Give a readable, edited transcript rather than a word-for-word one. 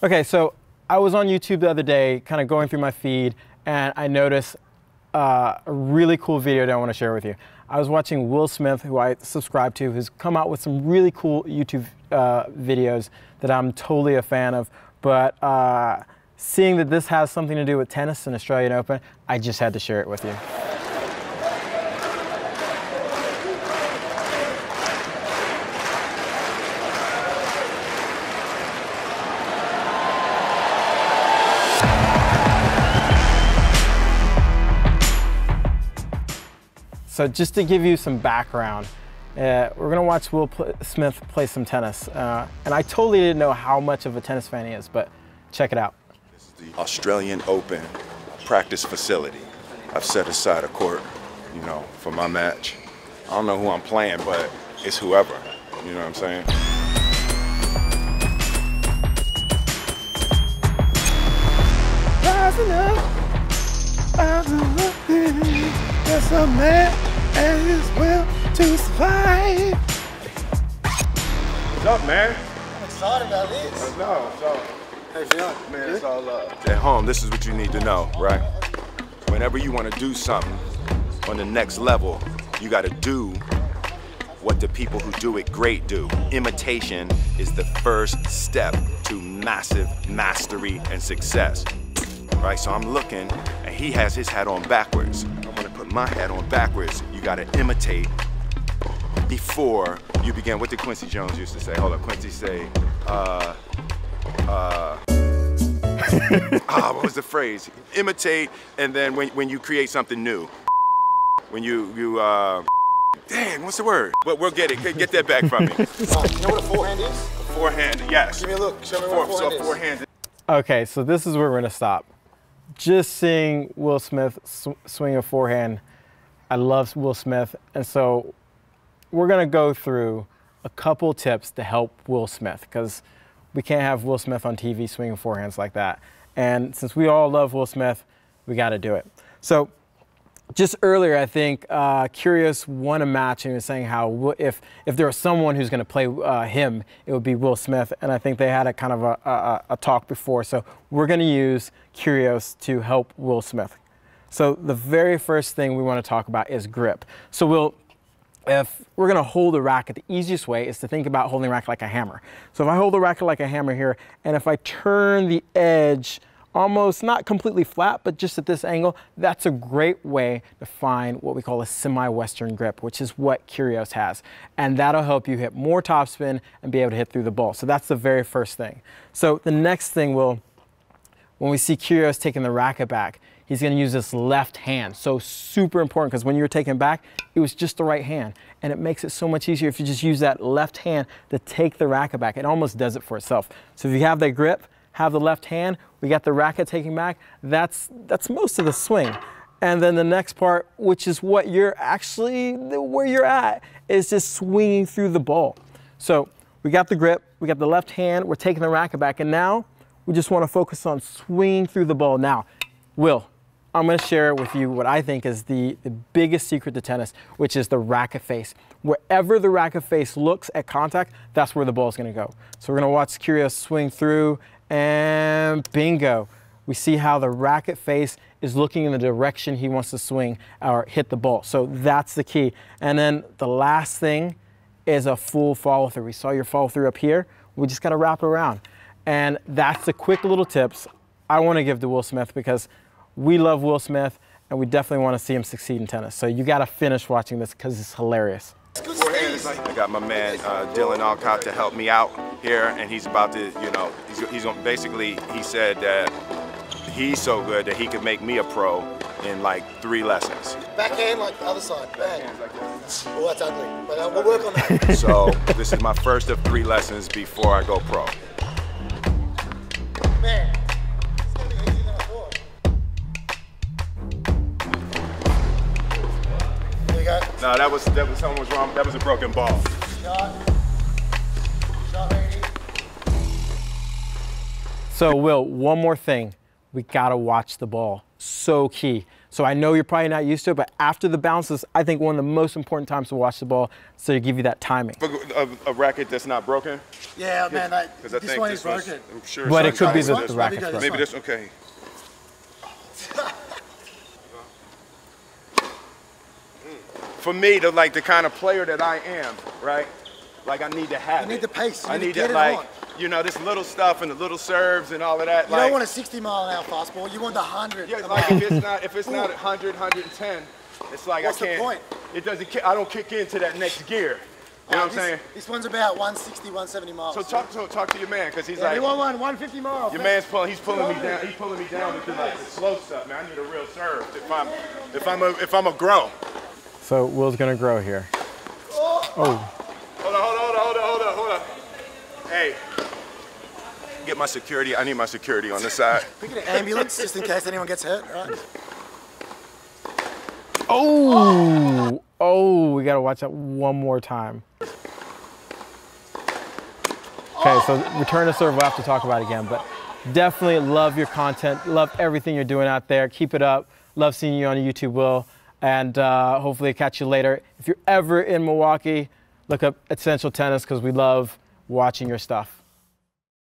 Okay, so I was on YouTube the other day, kind of going through my feed, and I noticed a really cool video that I want to share with you. I was watching Will Smith, who I subscribe to, who's come out with some really cool YouTube videos that I'm totally a fan of, but seeing that this has something to do with tennis and Australian Open, I just had to share it with you. So just to give you some background, we're gonna watch Will Smith play some tennis. And I totally didn't know how much of a tennis fan he is, but check it out. This is the Australian Open practice facility. I've set aside a court, you know, for my match. I don't know who I'm playing, but it's whoever, you know what I'm saying? Rising up, there's a man and his will to survive. What's up, man? I'm excited about this. No, so, How you feeling? man, it's all love. At home, this is what you need to know, right? Whenever you want to do something on the next level, you got to do what the people who do it great do. Imitation is the first step to massive mastery and success. Right, so I'm looking, and he has his hat on backwards. I'm gonna put my hat on backwards. You gotta imitate before you begin. What did Quincy Jones used to say? Hold on, Quincy say, what was the phrase? Imitate, and then when you create something new. When dang, what's the word? We'll get it, get that back from me. You know what a forehand is? Forehand, yes. Give me a look, show me what a forehand is. Forehand. Okay, so this is where we're gonna stop. Just seeing Will Smith swing a forehand, I love Will Smith, and so we're gonna go through a couple tips to help Will Smith, because we can't have Will Smith on TV swinging forehands like that. And since we all love Will Smith, we gotta do it. So just earlier, I think Curious won a match and he was saying how if there was someone who's going to play him, it would be Will Smith. And I think they had a kind of a talk before. So we're going to use Curious to help Will Smith. So the very first thing we want to talk about is grip. So if we're going to hold a racket, the easiest way is to think about holding a racket like a hammer. So if I hold the racket like a hammer here, and if I turn the edge almost not completely flat, but just at this angle, that's a great way to find what we call a semi-western grip, which is what Curious has. And that'll help you hit more topspin and be able to hit through the ball. So that's the very first thing. So the next thing when we see Curious taking the racket back, he's gonna use this left hand. So super important, because when you were taking back, it was just the right hand. And it makes it so much easier if you just use that left hand to take the racket back. It almost does it for itself. So if you have that grip, have the left hand, we got the racket taking back, that's most of the swing. And then the next part, which is what you're actually, where you're at, is just swinging through the ball. So we got the grip, we got the left hand, we're taking the racket back, and now we just want to focus on swinging through the ball. Now, Will, I'm going to share with you what I think is the biggest secret to tennis, which is the racket face. Wherever the racket face looks at contact, that's where the ball is going to go. So we're going to watch Curious swing through, and bingo. We see how the racket face is looking in the direction he wants to swing or hit the ball. So that's the key. And then the last thing is a full follow through. We saw your follow through up here. We just got to wrap it around. And that's the quick little tips I want to give to Will Smith, because we love Will Smith and we definitely want to see him succeed in tennis. So you got to finish watching this because it's hilarious. I got my man Dylan Alcott to help me out here, and he's about to, you know, he's gonna basically, he said that he's so good that he could make me a pro in like 3 lessons. Backhand like the other side. Bang. Oh, that's ugly, but we'll work on that. So this is my first of 3 lessons before I go pro. Man, it's gonna be easier than I thought. There you go. No, that was something was wrong. That was a broken ball. Shot, baby. So Will, one more thing. We gotta watch the ball. So key. So I know you're probably not used to it, but after the bounces, I think one of the most important times to watch the ball, so you give you that timing. A racket that's not broken? Yeah, man, this one is broken. I'm sure. But it could be the Maybe racket's broken. Maybe this, okay. For me, the kind of player that I am, right? Like I need to have You need the pace. I need to like, you know, this little stuff and the little serves and all of that. You don't want a 60-mile-an-hour fastball. You want the 100. Yeah, like if it's not 100, 110, it's like What's I can't. the point? It doesn't. I don't kick into that next gear. You know what I'm saying? This one's about 160, 170 miles. So talk to your man, because he's yeah, like. You want 150 miles. Your man's he's pulling me down. He's pulling me down with the slow stuff, man. I need a real serve if I'm a grow. So Will's gonna grow here. Oh. Hold on. Hey, get my security. I need my security on this side. We get an ambulance just in case anyone gets hurt, right? Oh, we gotta watch that one more time. Okay, so return to serve, we'll have to talk about it again, but definitely love your content, love everything you're doing out there. Keep it up. Love seeing you on YouTube, Will. And hopefully catch you later. If you're ever in Milwaukee, look up Essential Tennis because we love watching your stuff.